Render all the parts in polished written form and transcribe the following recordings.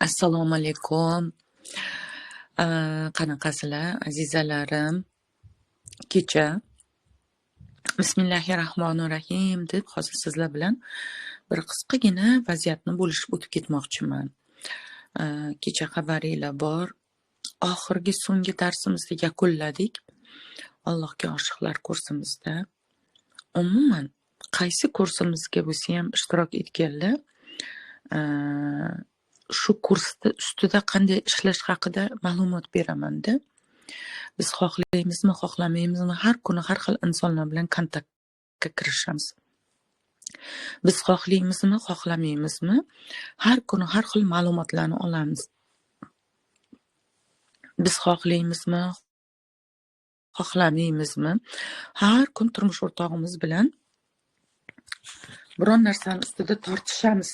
Assalomu alaykum. Qanaqasizlar, azizalarim? Kecha Bismillahirrohmanirrohim deb hozir sizlar bilan bir qisqagina vaziyatni bo'lishib o'tib ketmoqchiman. Kecha xabaringlar bor. Oxirgi so'nggi darsimizni yakunladik. Allohga oshiqlar kursimizda. Umuman qaysi kursimizga bo'lsa ham ishtirok etganlar shu kursda ustida qanday ishlash haqida ma'lumot beraman-da. Biz xohlaymizmi, xohlamaymizmi, har kuni har xil insonlar bilan kontaktga kirishamiz. Biz xohlaymizmi, xohlamaymizmi, har kuni har xil ma'lumotlarni olamiz. Biz xohlaymizmi, xohlamaymizmi, har kun turmush o'rtog'imiz bilan biron narsani ustida tortishamiz.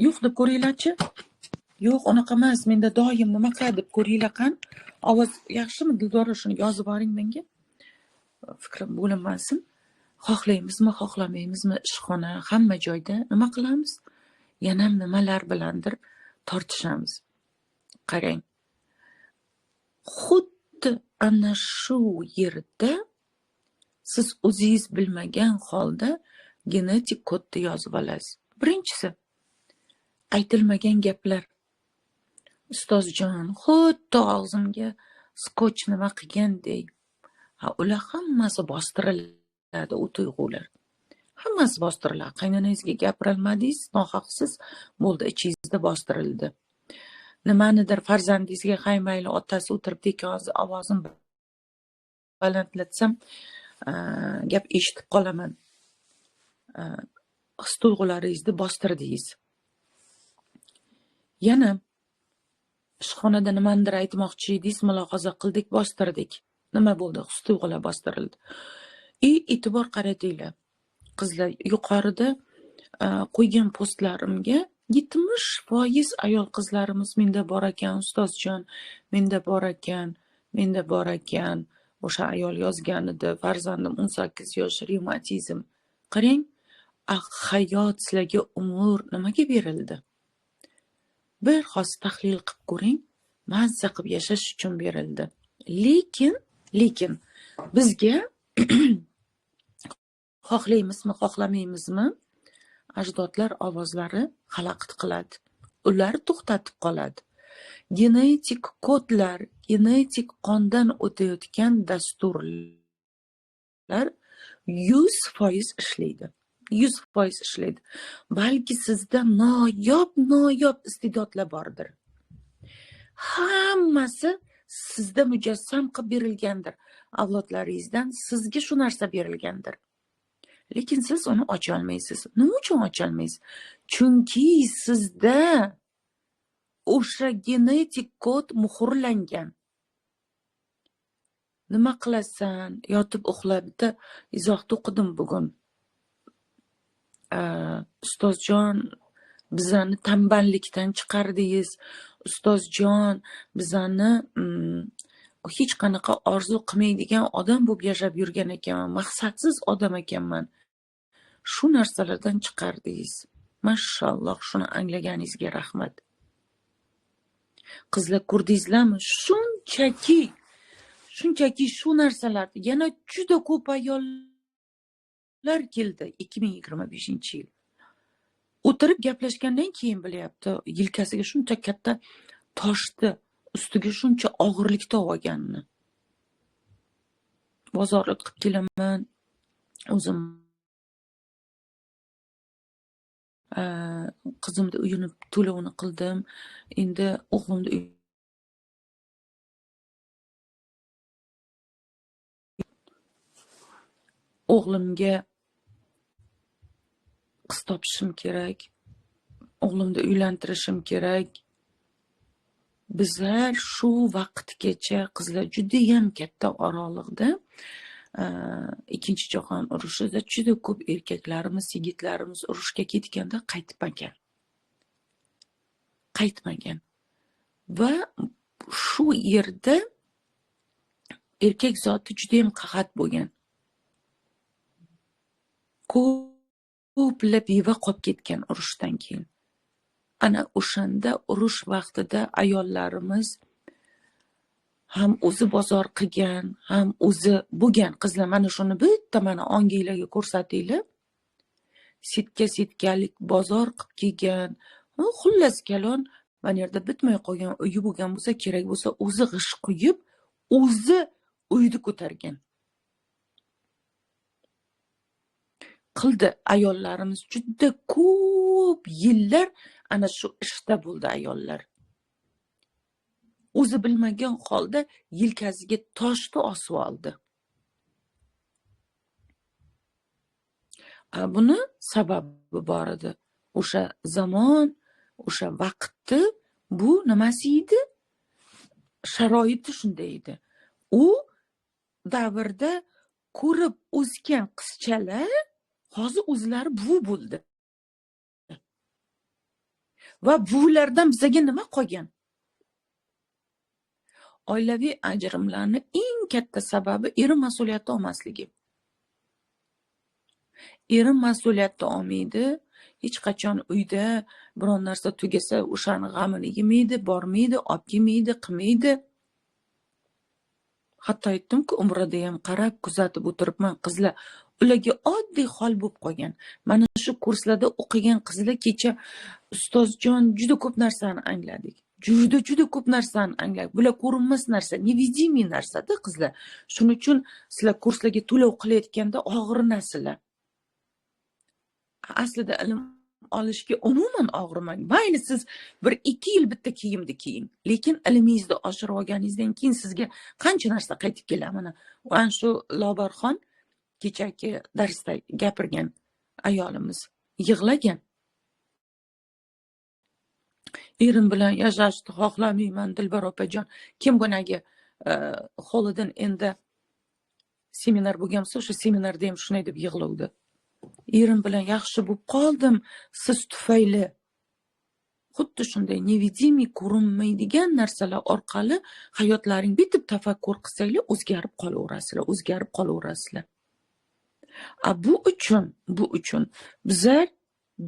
Yo'q deb ko'ringlarchi. Yo'q, unaqa emas. Menda doim nima qiladi deb ko'ringlar qan. Ovoz yaxshimi? Dildora, shuni yozib boring menga. Fikrim bo'linmasin. Xohlaymizmi, xohlamaymizmi, ishxona, hamma joyda nima qilamiz? Yana nimalar bilandir tortishamiz. Qarang. Xuddi ana shu yerda siz o'zingiz bilmagan holda genetik kodni yozib olasiz. Birinchisi, aytilmagan gaplar. Ustozjon, xuddi og'zimga skoch nima qilgandek. Ular hammasi bostiriladi, u tuyg'ular. Hammasi bostiriladi. Qaynonangizga gapirolmadingiz, nohaqsiz, bo'ldi, ichingizda bostirildi. Nimanidir farzandingizga qaymayli otasi o'tirib dekan ovozim balandlatsam, gap eshitib qolaman. His-tuyg'ularingizni bostirdingiz. Yana ishxonada nimanidir aytmoqchi edingiz, mulohaza qildik, bostirdik. Nima bo'ldi? His-tuyg'ular bostirildi. E'tibor qaratinglar. Qizlar, yuqorida qo'ygan postlarimga 70% ayol qizlarimiz menda bor ekan, ustozjon, menda bor ekan, menda bor ekan. O'sha ayol yozgan edi, farzandim 18 yosh, revmatizm. Qarang, hayot sizlarga umr nimaga berildi? Bir xos tahlil qilib ko'ring, mazza qilib yashash uchun berildi. Lekin bizga xohlaymizmi, xohlamaymizmi, ajdodlar ovozlari xalaqit qiladi. Ular to'xtatib qoladi. Genetik kodlar, genetik qondan o'tayotgan dasturlar 100% ishlaydi. 100% ishlaydi. Balki sizda noyob iste'dodlar bordir. Hammasi sizda mujassam qilib berilgandir. Avlodlaringizdan sizga shu narsa berilgandir. Lekin siz uni ocha olmaysiz. Nima uchun ocha olmaysiz? Chunki sizda o'sha genetik kod muhrlangan. Nima qilasan? Yotib uxla. Bitta izohda o'qidim bugun. Ustozjon, bizani tanballikdan chiqardingiz. Ustozjon, bizani hech qanaqa orzu qilmaydigan odam bo'lib yashab yurgan ekanman. Maqsadsiz odam ekanman. Shu narsalardan chiqardingiz. Mashalloh, shuni anglaganingizga rahmat. Qizlar, ko'rdingizlarmi? Shunchaki shu narsalar. Yana juda ko'p ayollar keldi 2025-yil. O'tirib gaplashgandan keyin bilyapti, yelkasiga shuncha katta toshni, ustiga shuncha og'irlikni olganini. Bozorlik qilib kelaman. O'zim qizimni uyini to'lovini qildim. Endi o'g'limni o'g'limga qiz topishim kerak. O'g'limni uylantirishim kerak. Bizlar shu vaqtgacha qizlar juda ham katta oraliqda Ikkinchi jahon urushida juda ko'p erkaklarimiz, yigitlarimiz urushga ketganda qaytmagan. Va shu yerda erkak zoti juda ham qahat bo'lgan. Ko'plab beva qolib ketgan urushdan keyin. ana o'shanda urush vaqtida ayollarimiz ham o'zi bozor qilgan, ham o'zi bo'lgan. Qizlar, mana shuni bitta mana onginglarga ko'rsatinglar. Setka-setkalik bozor qilib kelgan. Xullas kalon, mana yerda bitmay qolgan uyi bo'lgan bo'lsa, kerak bo'lsa o'zi g'isht quyib, o'zi uyni ko'targan. Qildi. Ayollarimiz juda ko'p yillar ana shu ishda bo'ldi ayollar. O'zi bilmagan holda yelkasiga toshni osib oldi. Buni sababi bor edi. O'sha zamon, o'sha vaqtda bu nimasi edi? Sharoiti shunday edi. U davrda ko'rib o'sgan qizchalar hozir o'zlari buvi bo'ldi. Va buvilardan bizga nima qolgan? Oilaviy ajrimlarning eng katta sababi eri mas'uliyatni olmasligi. Eri mas'uliyatni olmaydi, hech qachon uyda biron narsa tugasa o'shani g'amini yemaydi, bormaydi, olib kelmaydi, qilmaydi. Hatto aytdimku, umrada ham qarab, kuzatib o'tiribman, qizlar ularga oddiy hol bo'lib qolgan. Mana shu kurslarda o'qigan qizlar kecha ustozjon juda ko'p narsani angladik. Juda ko'p narsani angladik. Bular ko'rinmas narsa, nevidimiy narsa-da qizlar. Shuning uchun sizlar kurslarga to'lov qilayotganda og'rinasizlar. Aslida ilm olishga umuman og'rimang. Mayli siz 1-2 yil bitta kiyimni kiying, lekin ilmingizni oshirib olganingizdan keyin sizga qancha narsa qaytib keladi. Mana ana shu Lobarxon kechagi darsda gapirgan ayolimiz yig'lagan. Erim bilan yashashni xohlamayman, Dilbar opajon. Kim bunagi holidan endi seminar bo'lgansa, o'sha seminarda ham shunday deb yig'lovdi. Erim bilan yaxshi bo'lib qoldim siz tufayli. Xuddi shunday nevidimiy ko'rinmaydigan narsalar orqali hayotlaring bitib tafakkur qilsanglar o'zgarib qolaverasizlar. Bu uchun bizlar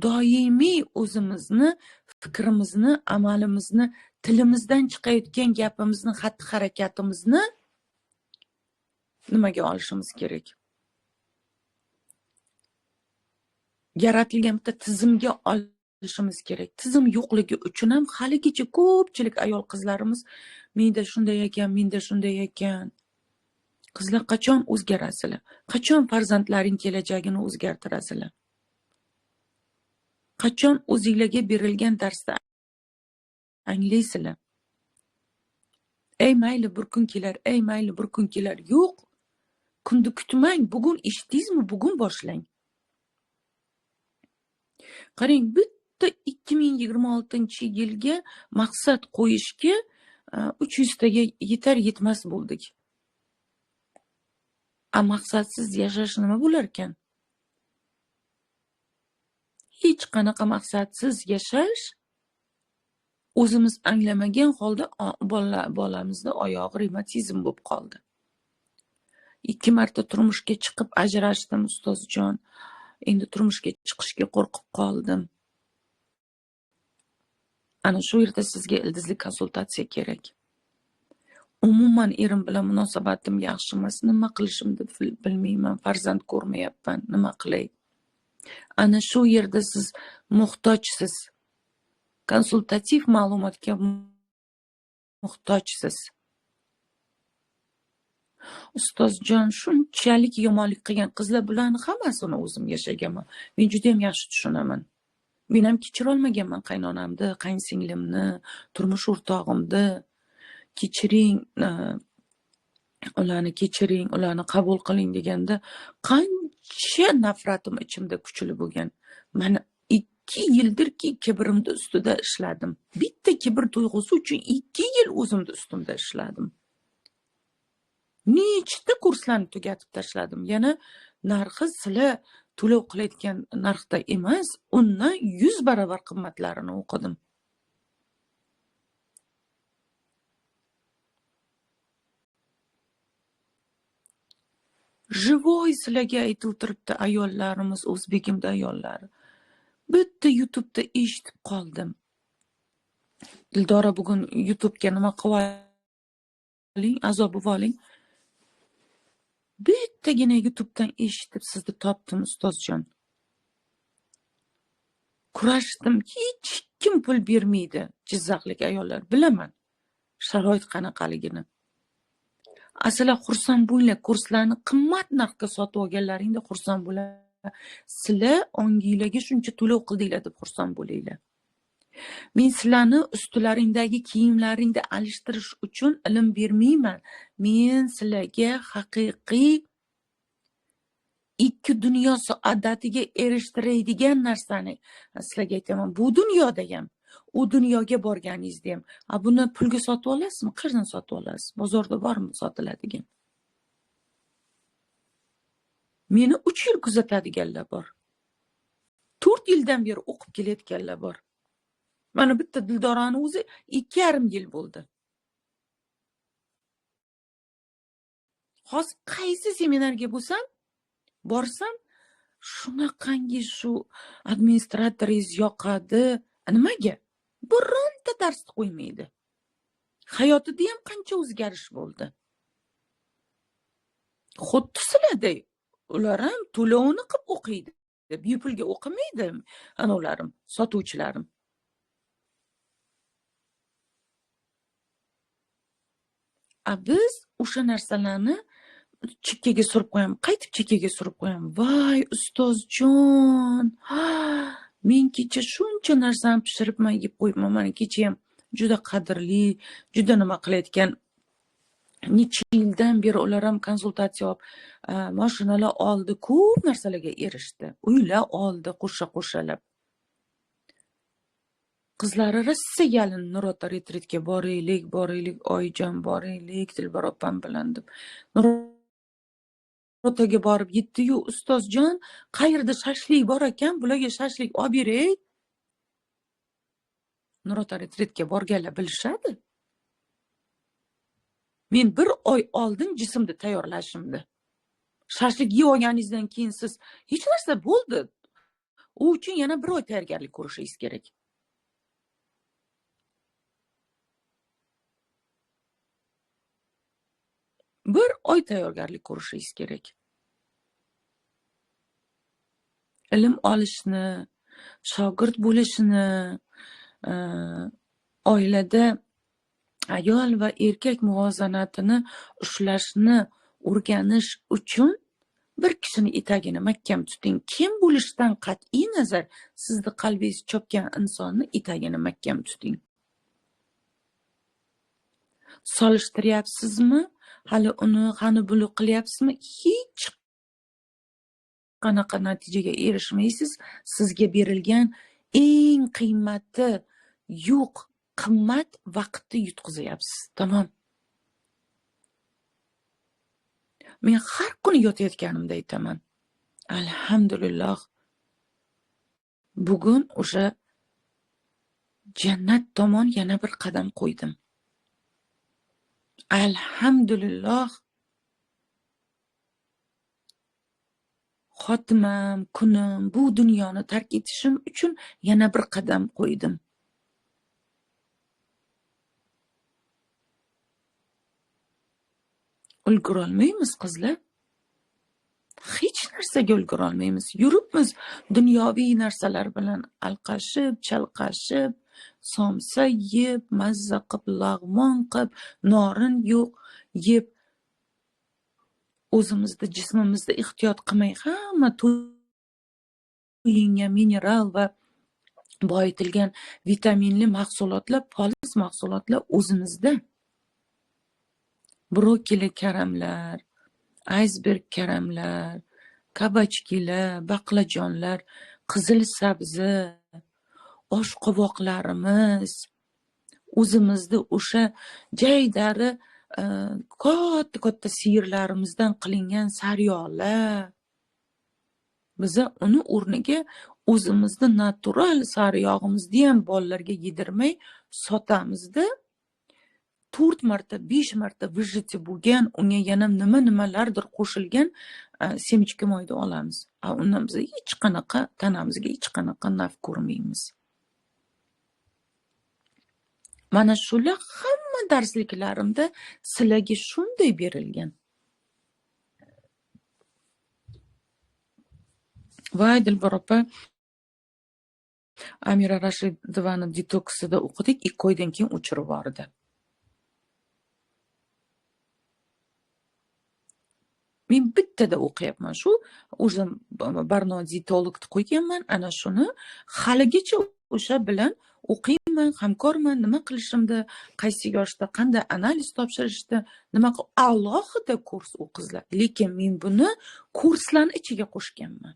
doimiy o'zimizni, fikrimizni, amalimizni, tilimizdan chiqayotgan gapimizni, xatti-harakatimizni nimaga olishimiz kerak? Yaratilgan bitta tizimga olishimiz kerak. Tizim yo'qligi uchun ham haligacha ko'pchilik ayol qizlarimiz menda shunday ekan. Qizlar, qachon o'zgarasizlar? Qachon farzandlaring kelajagini o'zgartirasizlar? Qachon o'zingizlarga berilgan darsda anglaysizlar? Mayli bir kun kelar. Yo'q. Kunni kutmang. Bugun eshitdingizmi? Bugun boshlang. Qarang, bitta 2026-yilga maqsad qo'yishga 300 taga yetar yetmas bo'ldik. Maqsadsiz yashash nima bo'lar ekan? Hech qanaqa maqsadsiz yashash o'zimiz anglamagan holda bolamizda oyog'i revmatizm bo'lib qoldi. 2 marta turmushga chiqib ajrashdim, ustozjon. Endi turmushga chiqishga qo'rqib qoldim. Ana shu yerda sizga ildizli konsultatsiya kerak. Umuman erim bilan munosabatim yaxshi emas, nima qilishimni bilmayman, farzand ko'rmayapman, nima qilay? Ana shu yerda siz muhtojsiz. Konsultativ ma'lumotga muhtojsiz. Ustozjon, shunchalik yomonlik qilgan qizlar bularni hammasini o'zim yashaganman. Men juda ham yaxshi tushunaman. Men ham kechira olmaganman qaynonamni, qaynsinglimni, turmush o'rtog'imni. Kechiring, ularni qabul qiling deganda qancha nafratim ichimda kuchli bo'lgan. Mana 2 yildirki kibrimni ustida ishladim. Bitta kibr tuyg'usi uchun 2 yil o'zimni ustimda ishladim. Nechta kurslarni tugatib tashladim. Yana narxi sizlar to'lov qilayotgan narxda emas, undan 100 barobar qimmatlarini o'qidim. Живой sizlarga aytiltiribdi ayollarimiz, o'zbegimda ayollari. Bitta YouTube'da eshitib qoldim. Dildora bugun YouTube'ga nima qilib oling, a'zo bo'lib oling. Bittagina YouTube'dan eshitib sizni topdim, ustozjon. Kurashdim, hech kim pul bermaydi. Jizzaxlik ayollar, bilaman sharoit qanaqaligini. Asla xursand bo'linglar, kurslarni qimmat narxga sotib olganlaringda xursand bo'linglar. Sizlar onginglarga shuncha to'lov qildinglar deb xursand bo'linglar. Men sizlarni ustlaringdagi kiyimlaringni alishtirish uchun ilm bermayman. Men sizlarga haqiqiy ikki dunyo saodatiga erishtiradigan narsani sizlarga aytaman. Bu dunyoda ham, u dunyoga borganingizda ham. Buni pulga sotib olasizmi? Qayerdan sotib olasiz? Bozorda bormi sotiladigan? Meni 3 yil kuzatadiganlar bor. 4 yildan beri o'qib kelayotganlar bor. Mana bitta Dildorani o'zi 2,5 yil bo'ldi. Hozir qaysi seminarga borsam, shunaqangi shu administratoringiz yoqadi. Nimaga? Bironta darsni qo'ymaydi. Hayotida ham qancha o'zgarish bo'ldi. Xuddi sizlarday ular ham to'lovini qilib o'qiydi. Bepulga o'qimaydi anavlarim, sotuvchilarim. Biz o'sha narsalarni chekkaga surib qo'yamiz. Qaytib chekkaga surib qo'yamiz. Voy, ustozjon. Men kecha shuncha narsani pishiribman, yeb qo'yibman. Mana kecha ham juda qadrli, juda nima qilayotgan. Necha yildan beri ular ham konsultatsiya olib, mashinalar oldi, ko'p narsalarga erishdi. Uylar oldi, qo'sha-qo'shalab. Qizlari Rossiyaga yalin Nurota retritga boraylik, oyijon boraylik, Dilbar opam bilan deb. Nurotaga borib yetdi-yu, ustozjon, qayerda shashlik bor ekan, bularga shashlik olib beray. Nurota retritga borganlar bilishadi. Men 1 oy oldin jismni tayyorlashimdi. Shashlik yeb olganingizdan keyin siz hech narsa bo'ldi. U uchun yana 1 oy tayyorgarlik ko'rishingiz kerak. Bir oy tayyorgarlik ko'rishingiz kerak. Ilm olishni, shogird bo'lishni, oilada ayol va erkak muvozanatini ushlashni o'rganish uchun bir kishini etagini mahkam tuting. Kim bo'lishidan qat'iy nazar, sizni qalbingiz chopgan insonni etagini mahkam tuting. Solishtiryapsizmi? Hali uni buni qilyapsizmi? Hech qanaqa natijaga erishmaysiz. Sizga berilgan eng qiymati yo'q qimmat vaqtni yutqizyapsiz. Tamom. Men har kuni yotayotganimda aytaman. Alhamdulillah. Bugun o'sha jannat tomon yana bir qadam qo'ydim. Alhamdulillah. Xotimam, kunim, bu dunyoni tark etishim uchun yana bir qadam qo'ydim. Ulgurolmaymiz qizlar. Hech narsaga ulgurolmaymiz. Yuribmiz dunyoviy narsalar bilan alqashib, chalqashib, somsa yeb, mazza qilib, lag'mon qilib, norin yo'q yeb, o'zimizni jismimizni ehtiyot qilmay hamma to'yinga mineral va boyitilgan vitaminli mahsulotlar, polis mahsulotlar o'zimizda. Brokoli karamlar, iceberg karamlar, kabachkilar, baqlajonlar, qizil sabzi, oshqovoqlarimiz, o'zimizda o'sha jaydari katta siyirlarimizdan qilingan sariyog'lar. Biza uni o'rniga o'zimizni natural sariyog'imizni ham bolalarga yedirmay sotamizda. 4 marta, 5 marta vijiti bo'lgan, unga yana nimalardir qo'shilgan semichka moyni olamiz. Undan biz hech qanaqa tanamizga hech qanaqa naf ko'rmaymiz. Mana shular hamma darsliklarimda sizlarga shunday berilgan. Voy Dilbar opa, Amira Rashidovani detoksida o'qidik, 2 oydan keyin o'chirib yubordi. Men bittada o'qiyapman. Shu o'zim Barno dietologni qo'yganman, ana shuni haligacha o'sha bilan o'qiyman, hamkorman, nima qilishimda, qaysi yoshda qanday analiz topshirishda, nima alohida kurs o'qizlar. Lekin men buni kurslarning ichiga qo'shganman.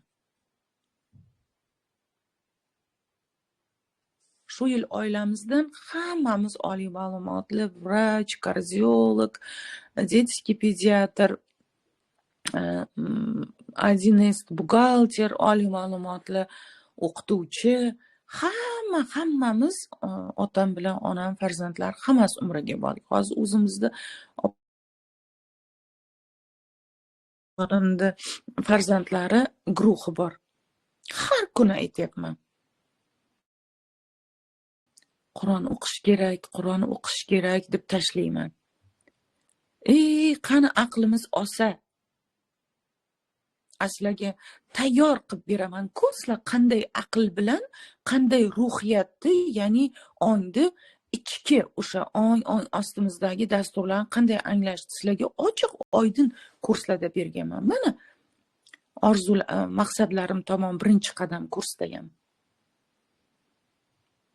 Shu yil oilamizdan hammamiz oliy ma'lumotli vrach, kardiolog, детский педиатр, одинist buxgalter, oliy ma'lumotli o'qituvchi, hammamiz otam bilan onam farzandlar hammasi umraga bordik. Hozir o'zimizda onamda farzandlari guruhi bor. Har kuni aytyapman. Qur'on o'qish kerak deb tashlayman. Qani aqlimiz olsa, aslarga tayyor qilib beraman. Kurslar qanday aql bilan, qanday ruhiyatni, ya'ni ongni ichki o'sha ong ostimizdagi dasturlarni qanday anglash, sizlarga ochiq oydin kurslarda berganman. Mana maqsadlarim tomon birinchi qadam kursda ham.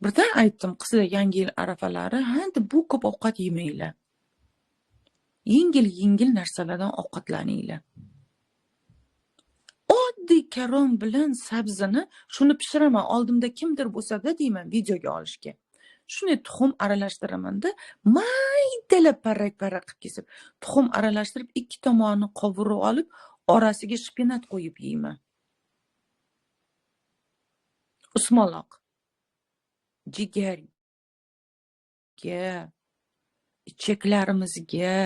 Birdan aytdim, qizlar, yangi yil arafalari, bu ko'p ovqat yemanglar. Yengil narsalardan ovqatlaninglar. Oddiy karom bilan sabzini shuni pishiraman. Oldimda kimdir bo'lsa-da deyman videoga olishga. Shuni tuxum aralashtiraman-da, maydalab parrak-parrak qilib kesib, tuxum aralashtirib, ikki tomonini qovurib olib, orasiga shpenat qo'yib yeyman. Usmaloq, jigarga, ichaklarimizga,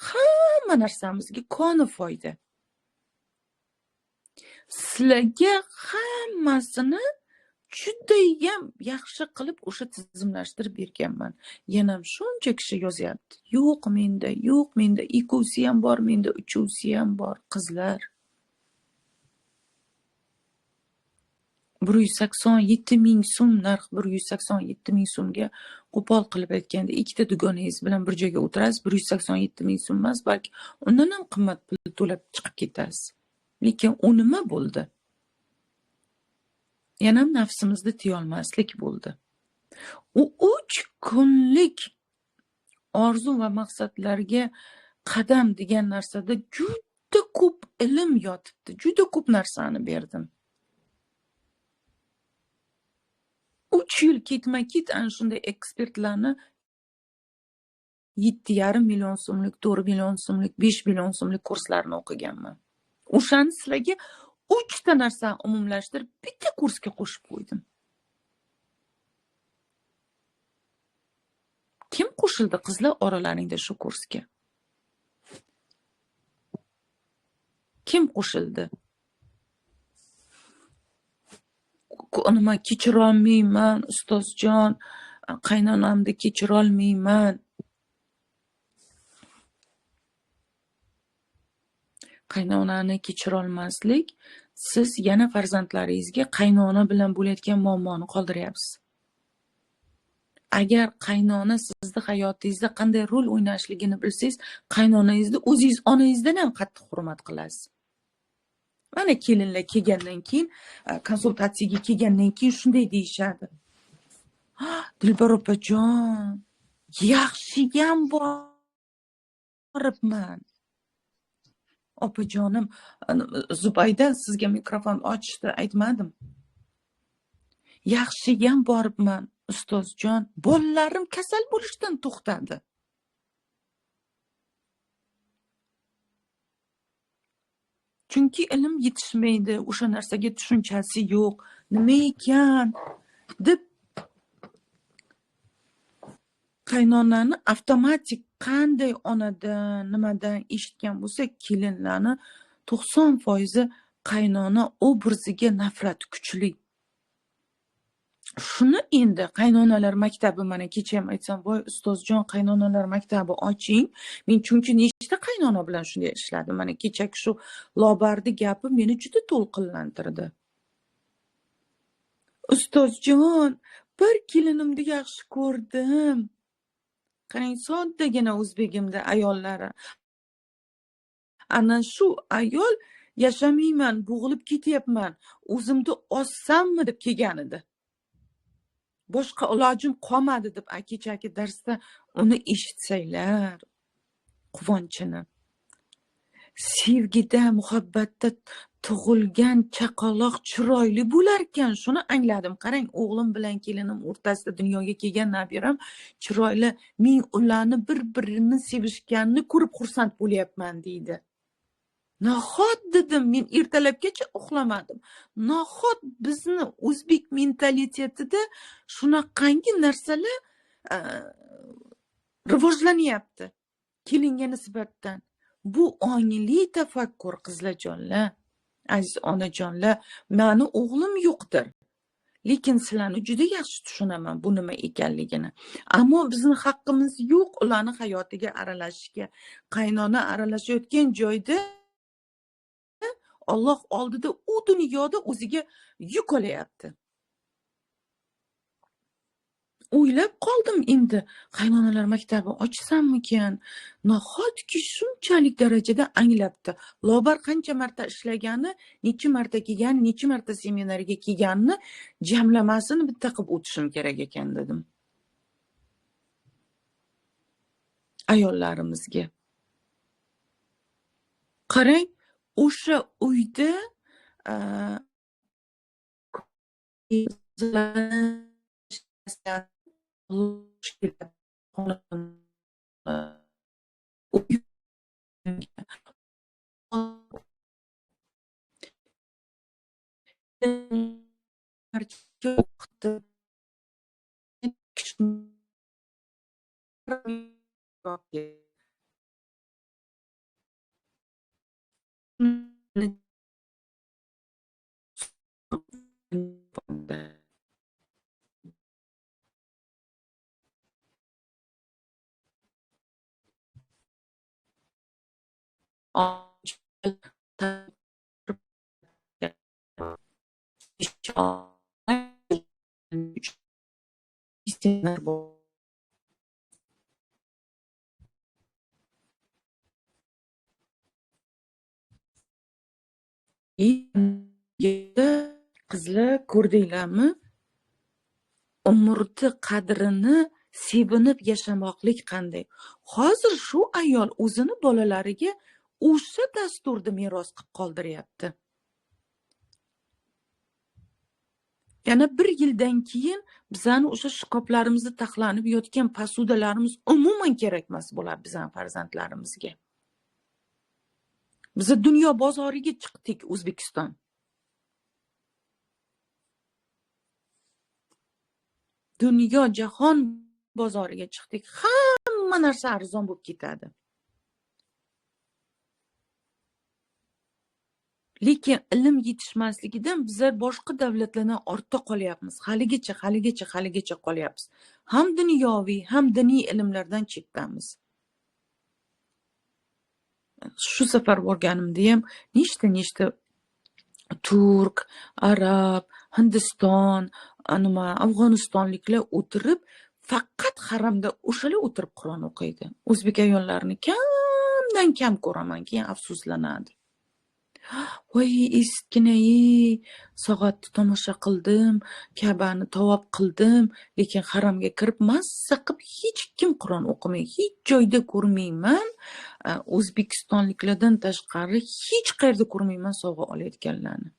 hamma narsamizga koni foyda. Sizlarga hammasini judayam yaxshi qilib o'sha tizimlashtirib berganman. Yana shuncha kishi yozyapti. Yo'q menda ikkovsi ham bor, menda uchovsi ham bor, qizlar. 187 ming so'm narx, 187 ming so'mga qo'pol qilib aytganda, ikkita dugonangiz bilan bir joyga o'tirasiz, 187 ming so'm emas, balki undan ham qimmat pul to'lab chiqib ketasiz. Lekin u nima bo'ldi? Yana nafsimizni tiya olmaslik bo'ldi. U 3 kunlik orzu va maqsadlarga qadam degan narsada juda ko'p ilm yotibdi, juda ko'p narsani berdim. 3 yil ketma-ket ana shunday ekspertlarni 7,5 million so'mlik, 4 million so'mlik, 5 million so'mlik kurslarni o'qiganman. O'shani sizlarga 3 ta narsani umumlashtirib bitta kursga qo'shib qo'ydim. Kim qo'shildi qizlar oralaringda shu kursga? Kim qo'shildi? Nima kechirolmayman, ustozjon, qaynonamni kechirolmayman. Qaynonani kechirolmaslik, siz yana farzandlaringizga qaynona bilan bo'layotgan muammoni qoldiryapsiz. Agar qaynona sizni hayotingizda qanday rol o'ynashligini bilsangiz, qaynonangizni o'zingiz onangizdan ham qattiq hurmat qilasiz. Mana kelinlar kelgandan keyin, konsultatsiyaga kelgandan keyin shunday deyishadi. Dilbar opajon, yaxshiyam boribman. Opajonim, Zubayda sizga mikrofon ochishdi, aytmadim. Yaxshiyam boribman, ustozjon. Bolalarim kasal bo'lishdan to'xtadi. Chunki ilm yetishmaydi, o'sha narsaga tushunchasi yo'q. Nima ekan deb qaynonani avtomatik qanday onadan, nimadan eshitgan bo'lsa, kelinlarni 90% qaynona obraziga nafrat kuchli. Shuni endi qaynonalar maktabi, mana kecha ham aytsam, voy ustozjon, qaynonalar maktabi oching. Men chunki nechta qaynona bilan shunday ishladim. Mana kechaki shu lobardi gapi meni juda to'lqinlantirdi. Ustozjon, bir kelinimni yaxshi ko'rdim. Qarang, soddagina o'zbegimda ayollari. Ana shu ayol yashamayman, bo'g'ilib ketyapman, o'zimni ossammi deb kelgan edi. Boshqa ilojim qolmadi deb kechaki darsda uni eshitsanglar, quvonchini. Sevgida, muhabbatda tug'ilgan chaqaloq chiroyli bo'larkan, shuni angladim. Qarang, o'g'lim bilan kelinim o'rtasida dunyoga kelgan nabiram chiroyli, men ularni bir-birini sevishganini ko'rib xursand bo'lyapman deydi. Nahot dedim, men ertalabgacha uxlamadim. Nahot bizni o'zbek mentalitetida shunaqangi narsalar rivojlanyapti kelinga nisbatan. Bu ongli tafakkur, qizlarjonlar, aziz onajonlar. Mani o'g'lim yo'qdir, lekin sizlarni juda yaxshi tushunaman bu nima ekanligini. Ammo bizning haqqimiz yo'q ularni hayotiga aralashishga. Qaynona aralashayotgan joyda Alloh oldida u dunyoda o'ziga yuk olayapti. O'ylab qoldim endi, qaynonalar maktabi ochsammikan? Nahotki shunchalik darajada anglabdi. Lobar qancha marta ishlagani, necha marta kelgan, necha marta seminarga kelganini jamlamasini bitta qilib o'tishim kerak ekan dedim. Ayollarimizga. Qarang, o'sha uyda qizlar, ko'rdinglarmi? Umrni qadrini sevinib yashamoqlik qanday. Hozir shu ayol o'zini bolalariga o'sha dasturni meros qilib qoldiryapti. Yana 1 yildan keyin bizani o'sha shkoplarimizni taxlanib yotgan posudalarimiz umuman kerak emas bo'ladi bizning farzandlarimizga. Biz dunyo bozoriga chiqdik, O'zbekiston. Dunyo jahon bozoriga chiqdik. Hamma narsa arzon bo'lib ketadi. Lekin ilm yetishmasligidan bizlar boshqa davlatlardan ortda qolyapmiz. Haligacha qolyapmiz. Ham dunyoviy, ham diniy ilmlardan chetdamiz. Shu safar borganimda ham nechta turk, arab, Hindiston, Afg'onistonliklar o'tirib, faqat haramda o'shalar o'tirib Qur'on o'qiydi. O'zbek ayollarini kamdan kam ko'raman, keyin afsuslanadi. Voy, eskinayi, soatni tomosha qildim, Ka'bani tavob qildim, lekin haramga kirib massa qilib hech kim Qur'on o'qimay, hech joyda ko'rmayman. O'zbekistonliklardan tashqari hech qayerda ko'rmayman sovg'a olayotganlarni.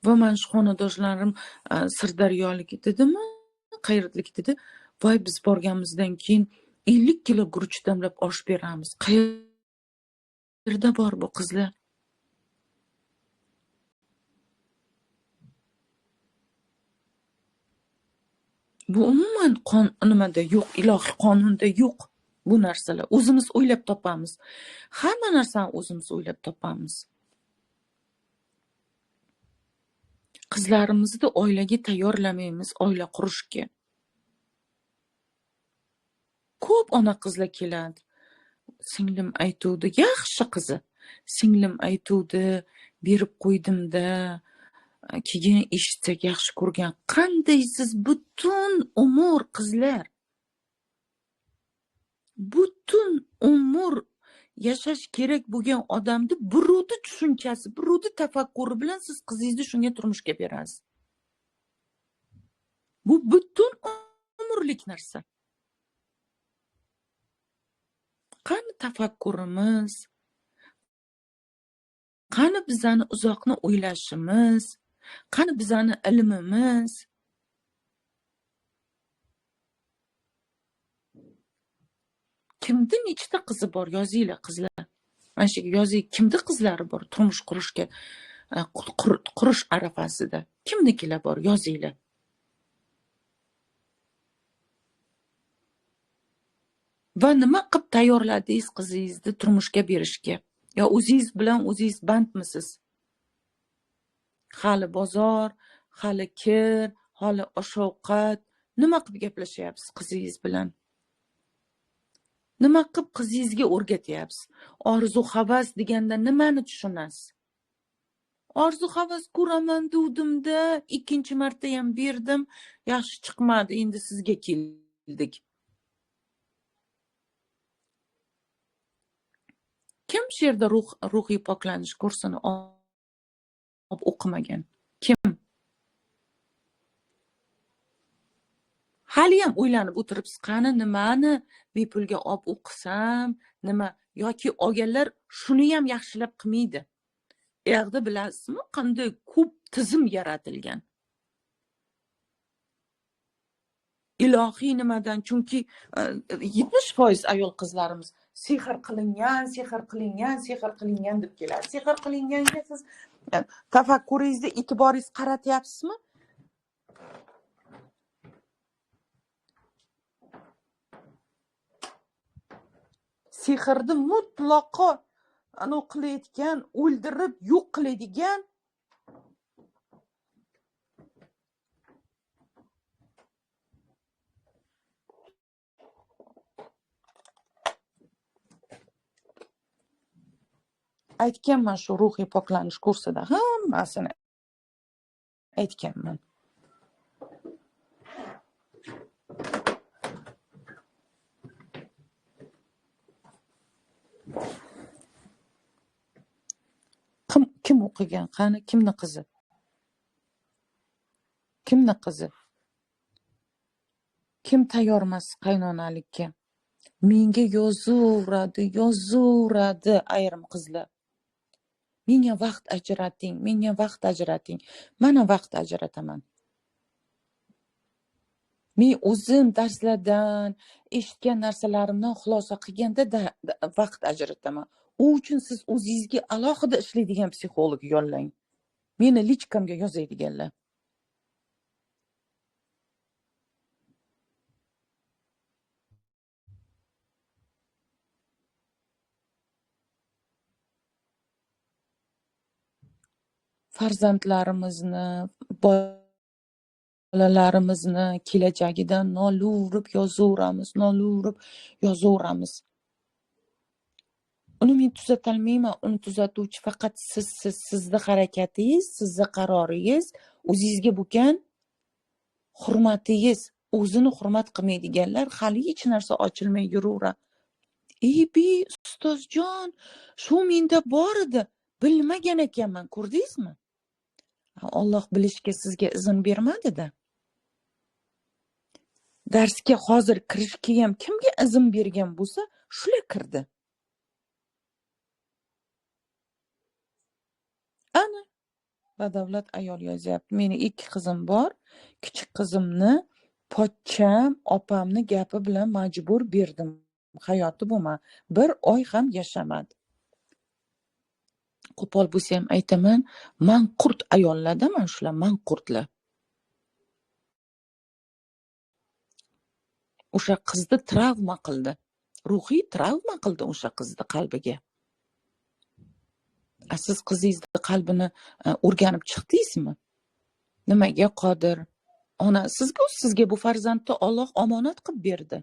Va men shu xonadoshlarim Sirdaryolik dedimi, qayerlik dedi. Voy, biz borganimizdan keyin 50 kilo guruch damlab osh beramiz. Qayerda bor bu qizlar? Bu umuman nimada yo'q, ilohiy qonunda yo'q bu narsalar. O'zimiz o'ylab topamiz. Hamma narsani o'zimiz o'ylab topamiz. Qizlarimizni oilaga tayyorlamaymiz, oila qurishga. Ko'p ona qizlar keladi. Singlim aytuvdi, yaxshi qizi. Singlim aytuvdi, berib qo'ydim-da, keyin eshitsak yaxshi ko'rgan. Qanday siz butun umr qizlar, butun umr yashash kerak bo'lgan odamni birovni tushunchasi, birovni tafakkuri bilan siz qizingizni shunga turmushga berasiz. Bu butun umrlik narsa. Qani tafakkurimiz, qani bizani uzoqni o'ylashimiz, qani bizani ilmimiz? Kimda nechta qizi bor? Yozinglar qizlar. Mana shu yozing, kimda qizlari bor turmush qurishga, qurish arafasida? Kimnikilar bor? Yozinglar. Va nima qilib tayyorladingiz qizingizni turmushga berishga? Yo o'zingiz bilan o'zingiz bandmisiz? Hali bozor, hali kir, hali osh-ovqat. Nima qilib gaplashyapsiz qizingiz bilan? Nima qilib qizingizga o'rgatyapsiz? Orzu havas deganda nimani tushunasiz? Orzu havas ko'raman degdim-da, ikkinchi marta ham berdim, yaxshi chiqmadi, endi sizga keldik. Kim shu yerda ruhiy poklanish kursini o'qimagan? Kim? Hali ham o'ylanib o'tiribsiz, qani nimani bepulga olib o'qisam, nima yoki olganlar shuni ham yaxshilab qilmaydi. Endi bilasizmi, qanday ko'p tizim yaratilgan. Ilohiy nimadan? Chunki 70% ayol qizlarimiz sehr qilingan deb keladi. Sehr qilinganga siz tafakkuringizni, e'tiboringizni qaratyapsizmi? Sehrni mutlaqo qilayotgan, o'ldirib yo'q qiladigan aytganman, shu ruhiy poklanish kursida hammasini aytganman. Kim o'qigan? Qani kimni qizi? Kimni qizi? Kim tayyormas qaynonalikka? Menga yozaveradi ayrim qizlar. Menga vaqt ajrating. Mana vaqt ajrataman. Men o'zim darslardan, eshitgan narsalarimdan xulosa qilganda vaqt ajrataman. U uchun siz o'zingizga alohida ishlaydigan psixolog yollang. Meni lichkamga yozadiganlar. Farzandlarimizni, bolalarimizni kelajagidan nolurib yozaveramiz. Uni men tuzatolmayman. Uni tuzatuvchi faqat sizni harakatingiz, sizni qaroringiz, o'zingizga bo'lgan hurmatingiz. O'zini hurmat qilmaydiganlar hali hech narsa ochilmay yuraveradi. Ustozjon, shu menda bor edi, bilmagan ekanman, ko'rdingizmi? Alloh bilishga sizga izn bermadi-da. Darsga hozir kirishga ham kimga izn bergan bo'lsa, shular kirdi. Ana, badavlat ayol yozyapti. Meni 2 qizim bor. Kichik qizimni pochcham opamni gapi bilan majbur berdim. Hayoti bo'lma. 1 oy ham yashamadi. Qo'pol bo'lsa ham aytaman, manqurt ayollarda mana shular manqurtlar. O'sha qizni travma qildi. Ruhiy travma qildi o'sha qizni qalbiga. Siz qizingizni qalbini o'rganib chiqdingizmi? Nimaga qodir? Ona, sizga bu farzandni Alloh omonat qilib berdi.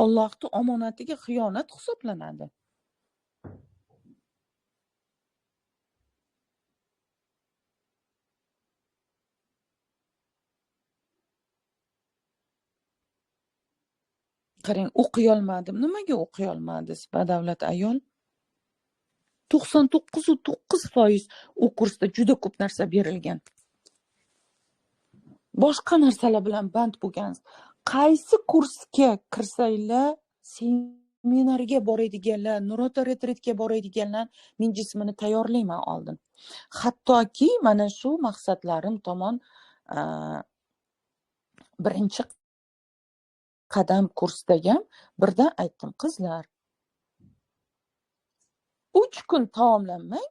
Allohning omonatiga xiyonat hisoblanadi. Qarang, o'qiy olmadim. Nimaga o'qiy olmadingiz, badavlat ayol? 99.9% u kursda juda ko'p narsa berilgan. Boshqa narsalar bilan band bo'lgansiz. Qaysi kursga kirsanglar, seminarga boradiganlar, nurota retritga boradiganlar, men jismini tayyorlayman oldin. Hattoki mana shu maqsadlarim tomon birinchi qadam kursda ham birdan aytdim, qizlar, 3 kun taomlanmang,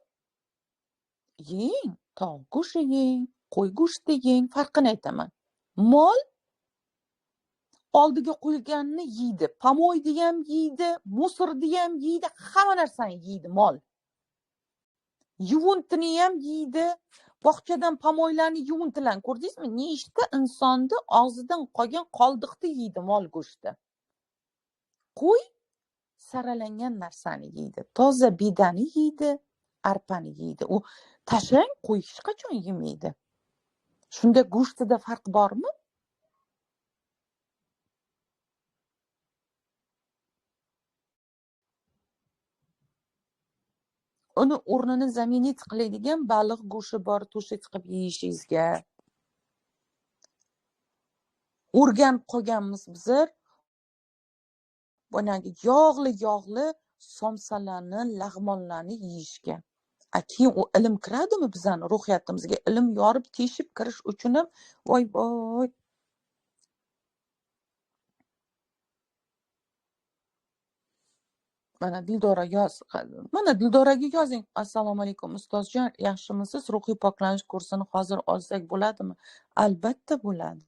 yeng, tovuq go'shti yeng, qo'y go'shti yeng, farqini aytaman. Mol oldiga qo'yilganini yeydi, pomoyni ham yeydi, musirni ham yeydi, hamma narsani yeydi mol. Yuvuntini ham yeydi, bog'chadan pomoylarni yuvintilarni ko'rdingizmi? Nechta insonni og'zidan qolgan qoldiqni yeydi mol go'shti. Qo'y saralangan narsani yeydi, toza bedani yeydi, arpani yeydi. U tashlang, qo'y hech qachon yemaydi. Shunda go'shtida farq bormi? Uni o'rnini zaminit qiladigan baliq go'shti bor, to'shak qilib yeyishingizga o'rganib qolganmiz bizlar. Bunagi yog'li somsalarni, lag'monlarni yeyishga. Keyin u ilm kiradimi bizani ruhiyatimizga? Ilm yorib teshib kirish uchun ham voy. Mana Dildoraga yozing. Assalomu alaykum ustozjon, yaxshimisiz? Ruhiy poklanish kursini hozir olsak bo'ladimi? Albatta bo'ladi.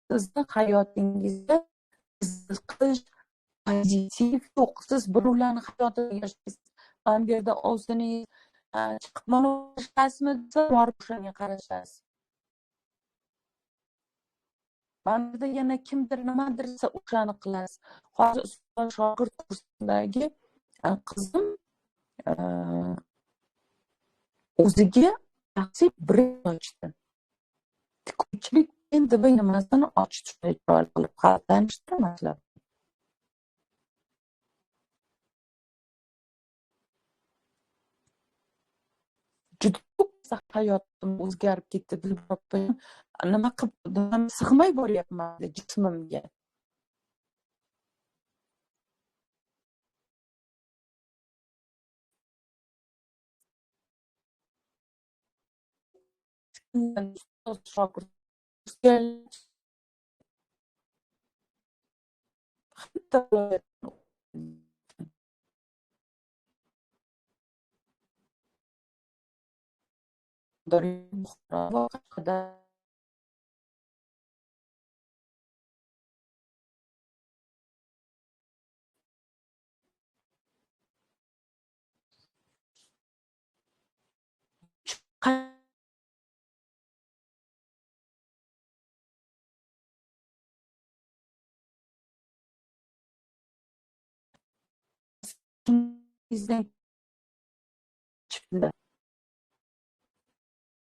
Sizni hayotingizda qiziqish, pozitiv yo'q. Siz birovlarni hayotida yashaysiz. Mana bu yerda o'zingiz chiqib mana qarashasizmi desa, borib o'shanga qarashasiz. Mana bu yerda yana kimdir nimadir desa, o'shani qilasiz. Hozir ustoz shogird kursidagi qizim o'ziga shaxsiy brend ochdi. Tikuvchilik endi bir nimasini ochdi, shunday chiroyli qilib xalqlanishdi matlab. Juda ko'p hayotim o'zgarib ketdi. Nima qilib sig'may boryapman jismimga. Shogird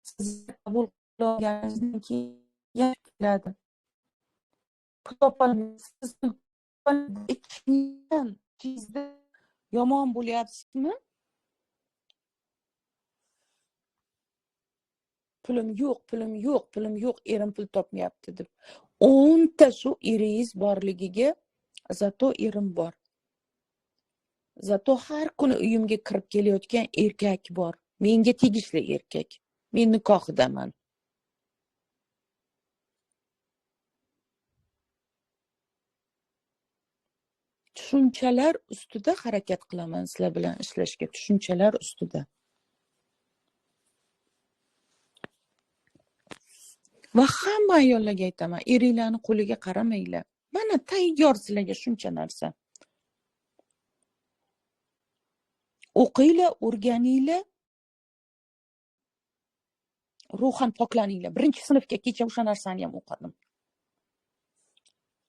siz qabul qilganingizdan keyin keladi. Pul topolmaysiz. Ichgan chizda yomon bo'lyapsizmi? pulim yo'q, erim pul topmayapti deb. 10 ta shu eringiz borligiga zato erim bor. Zato har kuni uyimga kirib kelayotgan erkak bor. Menga tegishli erkak. Men nikohidaman. Tushunchalar ustida harakat qilaman sizlar bilan ishlashga, tushunchalar ustida. Va hamma ayollarga aytaman, eringlarni qo'liga qaramanglar. Mana tayyor sizlarga shuncha narsa. O'qinglar, o'rganinglar, ruhan poklaninglar. 1-sinfga kecha o'sha narsani ham o'qidim.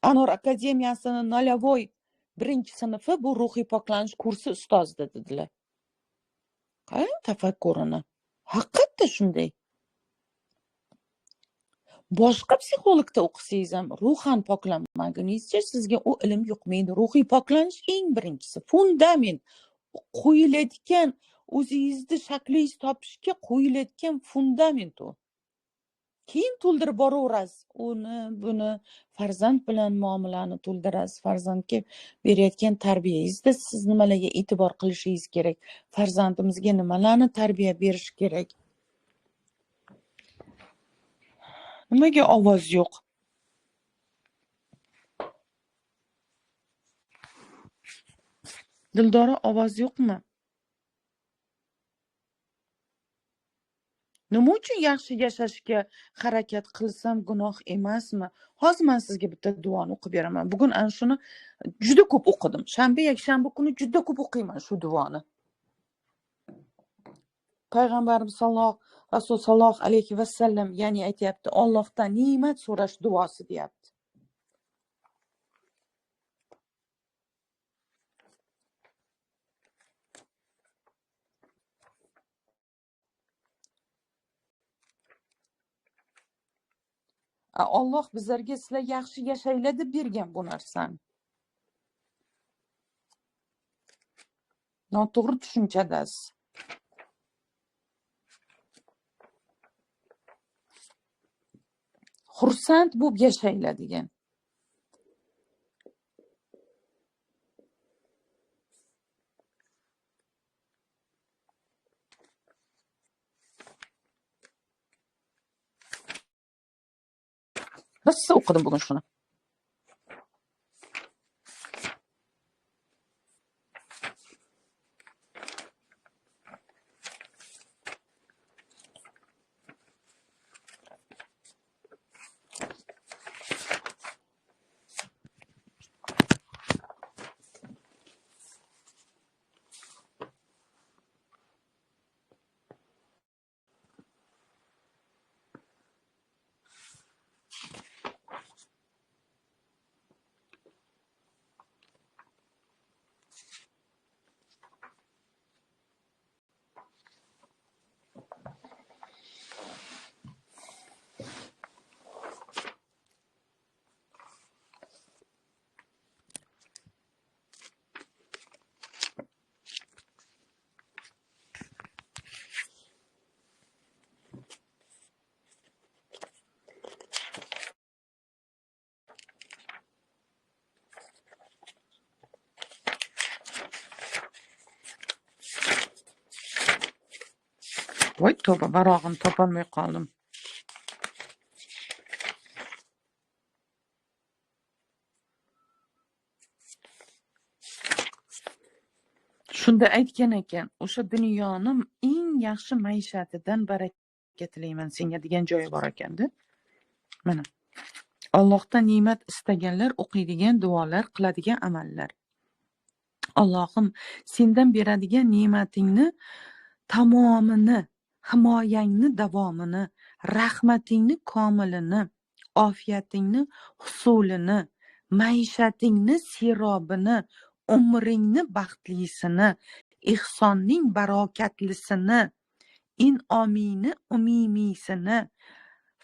Anor akademiyasini Nolavoy 1-sinfi bu ruhiy poklanish kursi ustozi dedilar. Qarang tafakkurini. Haqiqatda shunday. Boshqa psixologda o'qisangiz ham ruhan poklanmaguningizcha sizga u ilm yuqmaydi. Ruhiy poklanish eng birinchisi, fundament. Qo'yiladigan o'zingizni shaklingiz topishga qo'yiladigan fundament u. Keyin to'ldirib boraverasiz. Uni, buni farzand bilan muomalani to'ldirasiz. Farzandga berayotgan tarbiyangizda siz nimalarga e'tibor qilishingiz kerak? Farzandimizga nimalarni tarbiya berish kerak? Nimaga ovoz yo'q? Dildora, ovoz yo'qmi? Nima uchun yaxshi yashashga harakat qilsam gunoh emasmi? Hozir men sizga bitta duoni o'qib beraman. Bugun ana shuni juda ko'p o'qidim. Shanba, yakshanba kuni juda ko'p o'qiyman shu duoni. Payg'ambarimiz Rasul sallallohu alayhi vasallam ya'ni aytayapti, Allohdan ne'mat so'rash duosi deyapti. Alloh bizlarga sizlar yaxshi yashanglar deb bergan bu narsani. Noto'g'ri tushunchadasiz. Xursand bo'lib yashanglar degan. Rosa o'qidim bugun shuni. Voy tavba, varog'ini topolmay qoldim. Shunda aytgan ekan, o'sha dunyoni eng yaxshi maishatidan baraka tilayman senga degan joyi bor ekanda. Mana. Allohdan ne'mat istaganlar o'qiydigan duolar, qiladigan amallar. Allohim, sendan beradigan ne'matingni tamomini, himoyangni davomini, rahmatingni komilini, ofiyatingni husulini, maishatingni sirobini, umringni baxtlisini, ihsonning barokatlisini, in'omingni umumiysini,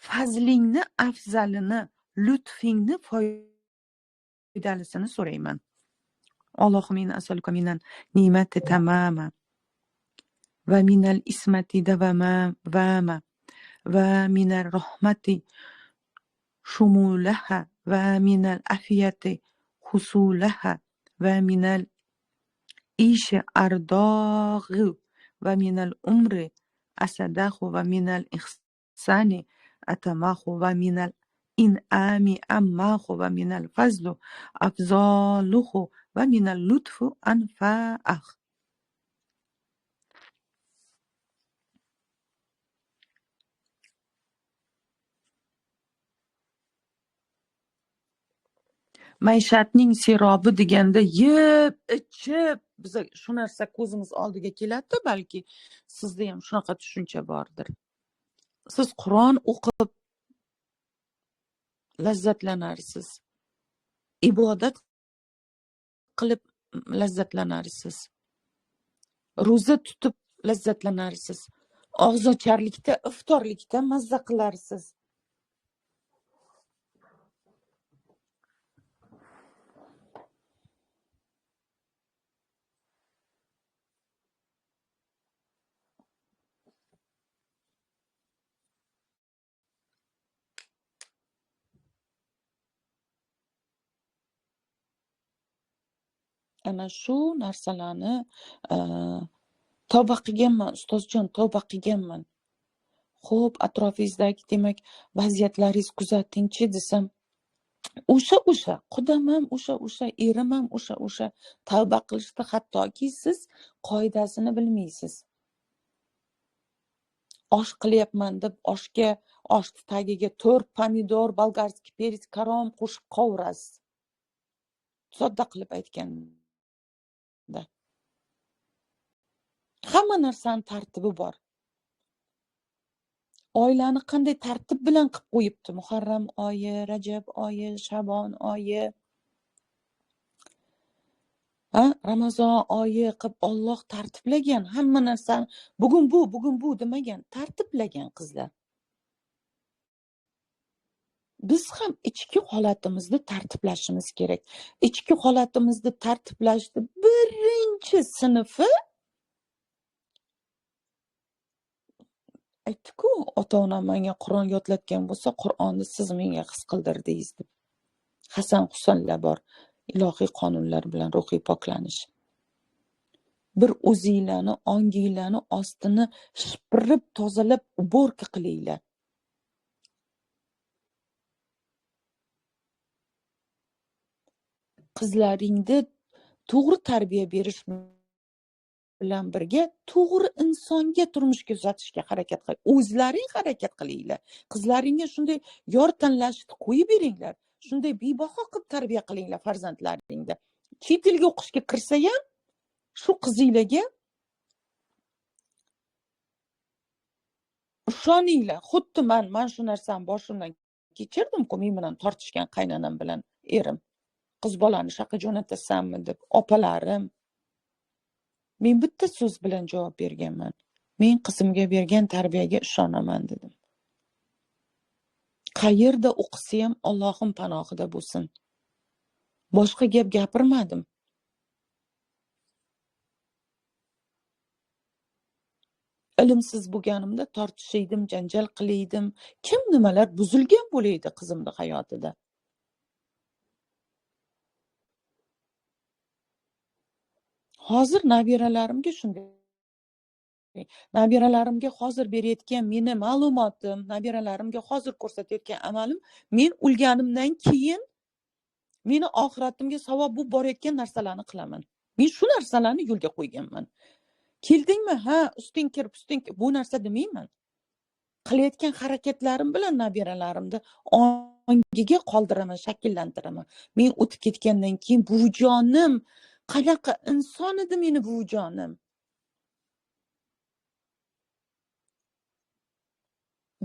fazlingni afzalini, lutfingni foydalisini so'rayman. Allohim inni as'aluka minan ni'mati tamama va minal ismati davama ومن الرحمة شمولها ومن العافية حصولها ومن العيش أرضاه ومن الأمر أسده ومن الإحسان أتماه ومن الإنعام أماه ومن الفضل أفضاله ومن اللطف أنفعه. Maishatning serobi deganda yeb ichib biza shu narsa ko'zimiz oldiga keladi, balki sizda ham shunaqa tushuncha bordir. Siz Qur'on o'qib lazzatlanarsiz, ibodat qilib lazzatlanarsiz, ro'za tutib lazzatlanarsiz, og'zocharlikda, iftorlikda mazza qilarsiz. Ana shu narsalarni tavba qilganman, ustozjon, tavba qilganman. Xo'p, atrofingizdagi demak vaziyatlaringiz kuzatingchi desam, o'sha qudam ham o'sha erim ham o'sha tavba qilishdi, hattoki siz qoidasini bilmaysiz. Osh qilyapman deb oshga oshni tagiga 4 pomidor, bolgarskiy perec, karom qo'shib qovurasiz. Sodda qilib aytganda. Hamma narsani tartibi bor. Oilani qanday tartib bilan qilib qo'yibdi? Muharram oyi, Rajab oyi, Shabon oyi, Ramazon oyi qilib Alloh tartiblagan. Hamma narsani bugun bu demagan, tartiblagan qizlar. Biz ham ichki holatimizni tartiblashimiz kerak. Ichki holatimizni tartiblashni birinchi sinfi aytdi-ku, ota-onam menga Qur'on yodlatgan bo'lsa, Qur'onni siz menga his qildirdingiz deb. Hasan Husanlar bor, ilohiy qonunlar bilan ruhiy poklanish. Bir o'zinglarni, onginglarni ostini shipirib, tozalab, uborka qilinglar. Qizlaringni to'g'ri tarbiya berish bilan birga to'g'ri insonga turmushga uzatishga harakat qiling. O'zlaring harakat qilinglar. Qizlaringga shunday yor tanlashni qo'yib beringlar. Shunday bebaho qilib tarbiya qilinglar farzandlaringni. Chet elga o'qishga kirsa ham shu qizinglarga ishoninglar. Xuddi men shu narsani boshimdan kechirdim-ku, men bilan tortishgan qaynonam bilan erim. Qiz bolani shaqa jo'natasanmi deb opalarim. Men bitta so'z bilan javob berganman. Men qizimga bergan tarbiyaga ishonaman dedim. Qayerda o'qisa ham Allohim panohida bo'lsin. Boshqa gap gapirmadim. Ilmsiz bo'lganimda tortishaydim, janjal qilaydim. Kim nimalar buzilgan bo'laydi qizimning hayotida. Hozir nabiralarimga shunday. Nabiralarimga hozir berayotgan meni ma'lumotim, nabiralarimga hozir ko'rsatayotgan amalim, men o'lganimdan keyin meni oxiratimga savob bo'lib borayotgan narsalarni qilaman. Men shu narsalarni yo'lga qo'yganman. Keldingmi? Ha, usting kirib, bu narsa demayman. Qilayotgan harakatlarim bilan nabiralarimni ongiga qoldiraman, shakllantiraman. Men o'tib ketgandan keyin buvijonim, qanaqa inson edi meni buvijonim.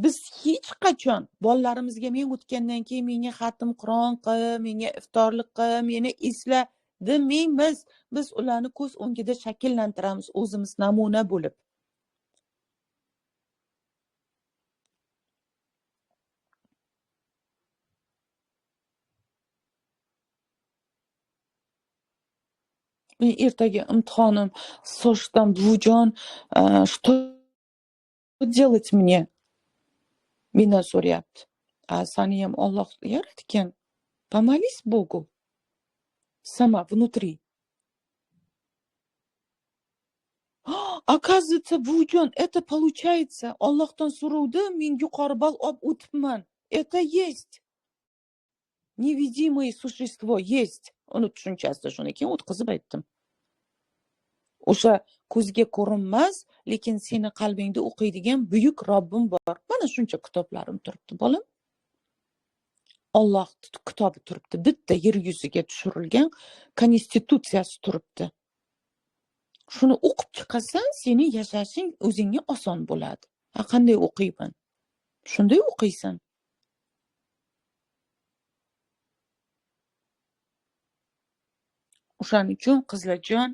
Biz hech qachon bolalarimizga men o'tgandan keyin menga xatm Qur'on qil, menga iftorlik qil, meni esla demaymiz. Biz ularni ko'z o'ngida shakllantiramiz o'zimiz namuna bo'lib. Men ertaga imtixonim, sochdan buvijon, что делать мне? Mendan so'rayapti. Saniyam Olloh yaratgan. Помолись Богу. Сама внутри. Оказывается, Bujon, это получается. Allohdan so'rovdi, men yuqori ball olib o'tibman. Это есть. Невидимое существо есть. Uni tushunchasida shundan keyin o'tkazib aytdim. O'sha ko'zga ko'rinmas, lekin seni qalbingda o'qiydigan buyuk Robbim bor. Mana shuncha kitoblarim turibdi, bolam. Alloh kitobi turibdi. Bitta yer yuziga tushirilgan konstitutsiyasi turibdi. Shuni o'qib chiqasan, seni yashashing o'zingga oson bo'ladi. Qanday o'qiyman? Shunday o'qiysan. O'shaning uchun qizlarjon,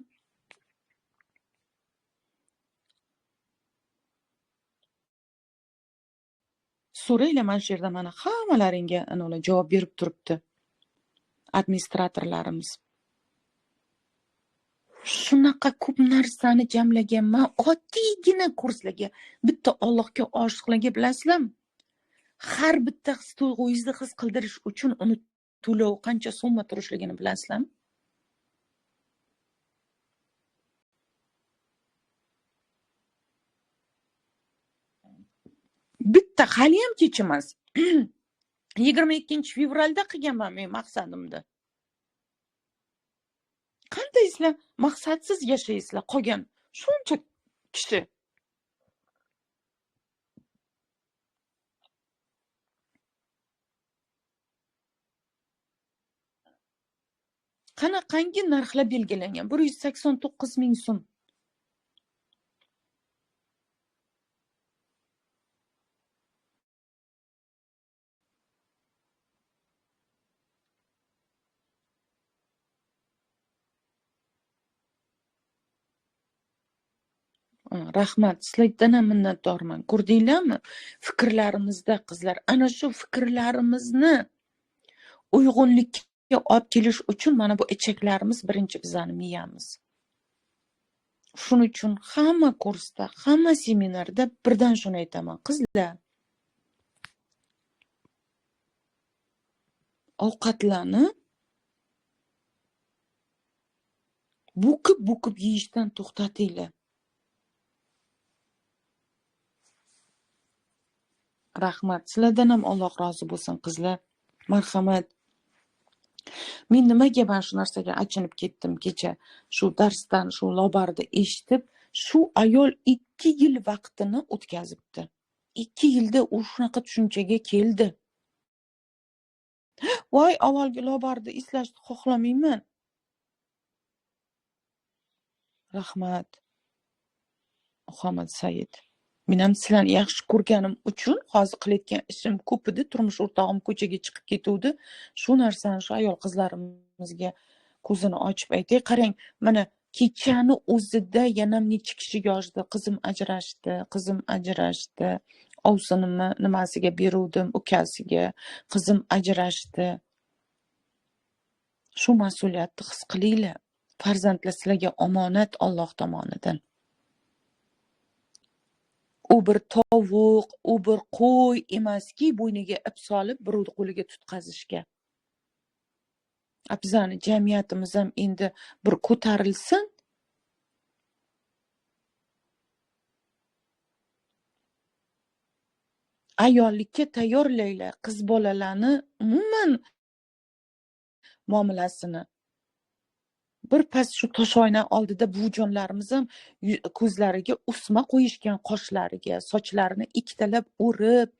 so'raylar, mana shu yerda mana hammalaringga anolar javob berib turibdi. Administratorlarimiz. Shunaqa ko'p narsani jamlaganman, oddiygina kurslarga, bitta Allohga oshiqlarga, bilasizlarmi? Har bitta tuyg'ungizni his qildirish uchun uni to'lov qancha summa turishligini bilasizlarmi? Bitta hali ham kech emas. 22-fevralda qilganman men maqsadimni. Qandaysizlar maqsadsiz yashaysizlar qolgan shuncha kishi. Qanaqangi narxlar belgilangan? 189 ming so'm. Rahmat, sizlardan ham minnatdorman. Ko'rdinglarmi? Fikrlarimizda qizlar, ana shu fikrlarimizni uyg'unlikka olib kelish uchun mana bu ichaklarimiz birinchi bizani miyamiz. Shuning uchun hamma kursda, hamma seminarda birdan shuni aytaman, qizlar. Ovqatlarni bo'kib yeyishdan to'xtatinglar. Rahmat, sizlardan ham Alloh rozi bo'lsin, qizlar. Marhamat. Men nimaga mana shu narsaga achinib ketdim kecha? Shu darsdan, shu lobarni eshitib, shu ayol 2 yil vaqtini o'tkazibdi. 2 yilda u shunaqa tushunchaga keldi. Voy, avvalgi lobarni eslashni xohlamayman. Rahmat. Muhammad Said. Men ham sizlarni yaxshi ko'rganim uchun hozir qilayotgan ishim ko'p edi. Turmush o'rtog'im ko'chaga chiqib ketuvdi. Shu narsani shu ayol qizlarimizga ko'zini ochib aytay. Qarang, mana kechani o'zida yana necha kishi yozdi. Qizim ajrashdi. Ovsinimni nimasiga beruvdim, ukasiga. Qizim ajrashdi. Shu mas'uliyatni his qilinglar. Farzandlar sizlarga omonat Alloh tomonidan. U bir tovuq, u bir qo'y emaski, bo'yniga ip solib birovni qo'liga tutqazishga. Bizani jamiyatimiz ham endi bir ko'tarilsin. Ayollikka tayyorlaylar, qiz bolalarni umuman muomalasini. Bir pas shu toshoyna oldida bujonlarimiz ham ko'zlariga usma qo'yishgan, qoshlariga, sochlarini ikkitalab o'rib,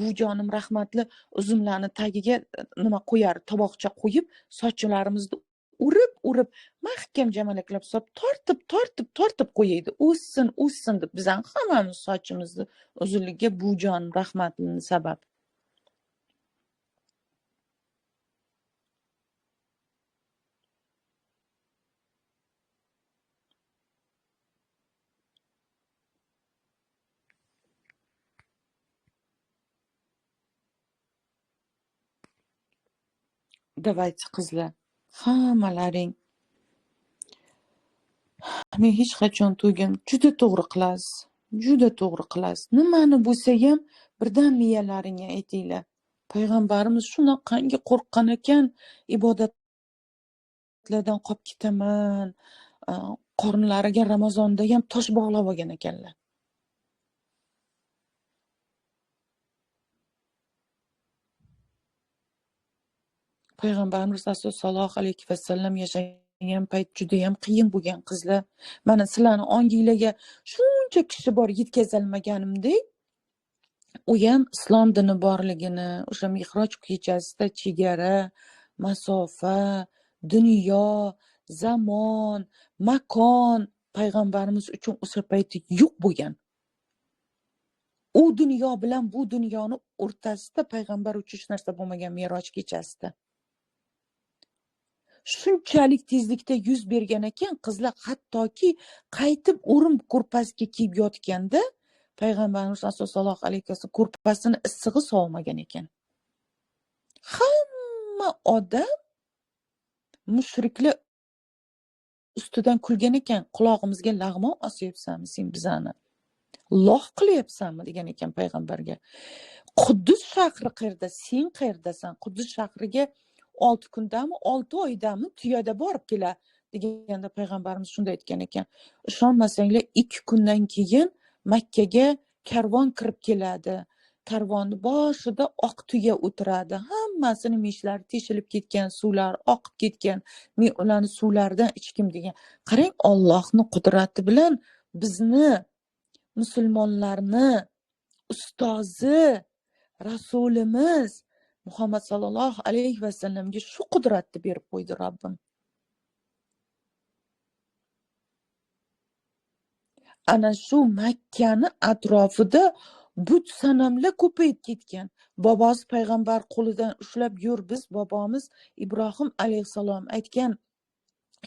bujonim rahmatli uzumlarni tagiga nima qo'yar, toboqcha qo'yib, sochlarimizni urib, mahkam jamalaklab solib, tortib qo'yaydi. O'ssin deb bizning hammamiz sochimizni uzunligiga bujon rahmatli sabab. Давайте, qizlar, hammalaring men hech qachon to'ygim juda to'g'ri qilasiz. Nimani bo'lsa ham birdan miyalaringga aytinglar. Payg'ambarimiz shunaqangi qo'rqqan ekan, ibodatlardan qolib ketaman, qornlariga Ramazonda ham tosh bog'lab olgan ekanlar. Payg'ambarimiz sollallohu alayhi vasallam yashagan payt juda ham qiyin bo'lgan qizlar. Mana sizlarni onginglarga shuncha kishi bor yetkazolmaganimdek, u ham islom dini borligini, o'sha Mihroj kechasida chegara, masofa, dunyo, zamon, makon payg'ambarimiz uchun o'sha payti yo'q bo'lgan. U dunyo bilan bu dunyoni o'rtasida payg'ambar uchun hech narsa bo'lmagan Mihroj kechasida. Shunchalik tezlikda yuz bergan ekan, qizlar hattoki qaytib o'rim ko'rpasiga kiyib yotganda payg'ambarimiz sollallohu alayhi vasallam ko'rpasini issig'i sovmagan ekan. Hamma odam mushriklar ustidan kulgan ekan, qulog'imizga lag'mon osyapsanmi sen bizani? Loh qilyapsanmi degan ekan payg'ambarga. Quddus shahri qayerda? Sen qayerdasan? Quddus shahriga 6 kundami, 6 oydami tuyada borib kelar deganda payg'ambarimiz shunday aytgan ekan. Ishonmasanglar 2 kundan keyin Makkaga karvon kirib keladi. Karvonni boshida oq tuya o'tiradi. Hammasini mishlari teshilib ketgan, suvlar oqib ketgan. Men ularni suvlardan ichkim degan. Qarang, Allohning qudrati bilan bizni musulmonlarni ustozi rasulimiz Muhammad sallallohu alayhi vasallamga shu qudratni berib qo'ydi Robbim. Ana shu Makkani atrofida but sanamlar ko'payib ketgan. Bobosi payg'ambar qo'lidan ushlab yur, biz bobomiz Ibrohim alayhisalom aytgan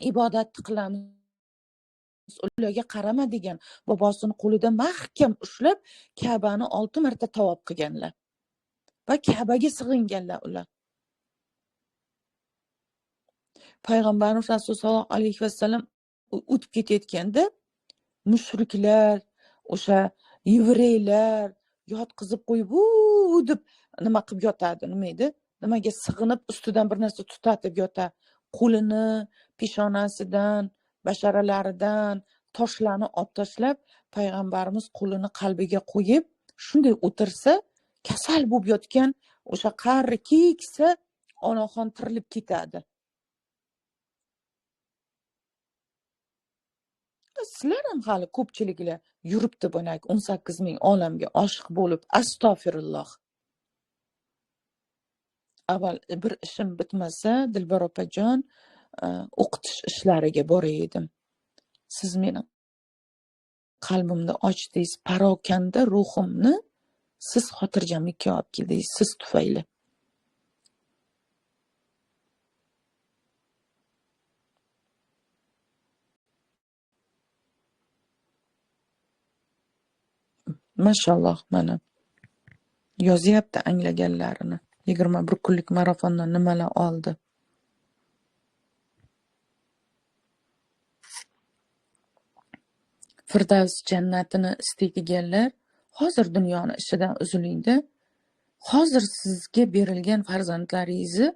ibodatni qilamiz. Ularga qarama degan. Bobosini qo'lida mahkam ushlab Ka'bani 6 marta tavob qilganlar. Va Ka'baga sig'inganlar ular. Payg'ambarimiz sollallohu alayhi vasallam o'tib ketayotganda mushriklar, o'sha yevreylar yotqizib qo'yib, deb nima qilib yotadi, nima edi? Nimaga sig'inib ustidan bir narsa tutatib yotar. Qo'lini, peshonasidan, basharalaridan toshlarni olib tashlab, payg'ambarimiz qo'lini qalbiga qo'yib, shunday o'tirsa, kasal bo'lib yotgan o'sha qarri keksa onaxon tirilib ketadi. Sizlar ham hali ko'pchiliklar yuribdi bunak 18 ming olamga oshiq bo'lib, astag'firulloh. Avval bir ishim bitmasa, Dilbar opajon, o'qitish ishlariga boray edim. Siz meni qalbimni ochdingiz, parokanda ruhimni siz xotirjamlikka olib keldingiz, siz tufayli. Mashalloh, mana yozyapti anglaganlarini. 21 kunlik marafondan nimalar oldi. Firdavs jannatini istaydiganlar hozir dunyoni ishidan uzilingda. Hozir sizga berilgan farzandlaringizni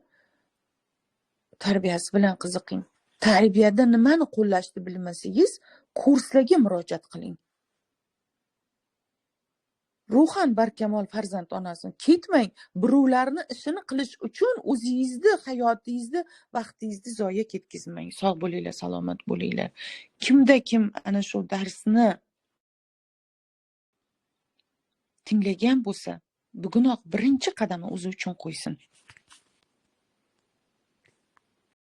tarbiyasi bilan qiziqing. Tarbiyada nimani qo'llashni bilmasangiz, kurslarga murojaat qiling. Ruhan barkamol farzand onasini ketmang. Birovlarni ishini qilish uchun o'zingizni, hayotingizni, vaqtingizni zoya ketkazmang. Sog' bo'linglar, salomat bo'linglar. Kimda kim ana shu darsni tinglagan bo'lsa, bugunoq birinchi qadamni o'zi uchun qo'ysin.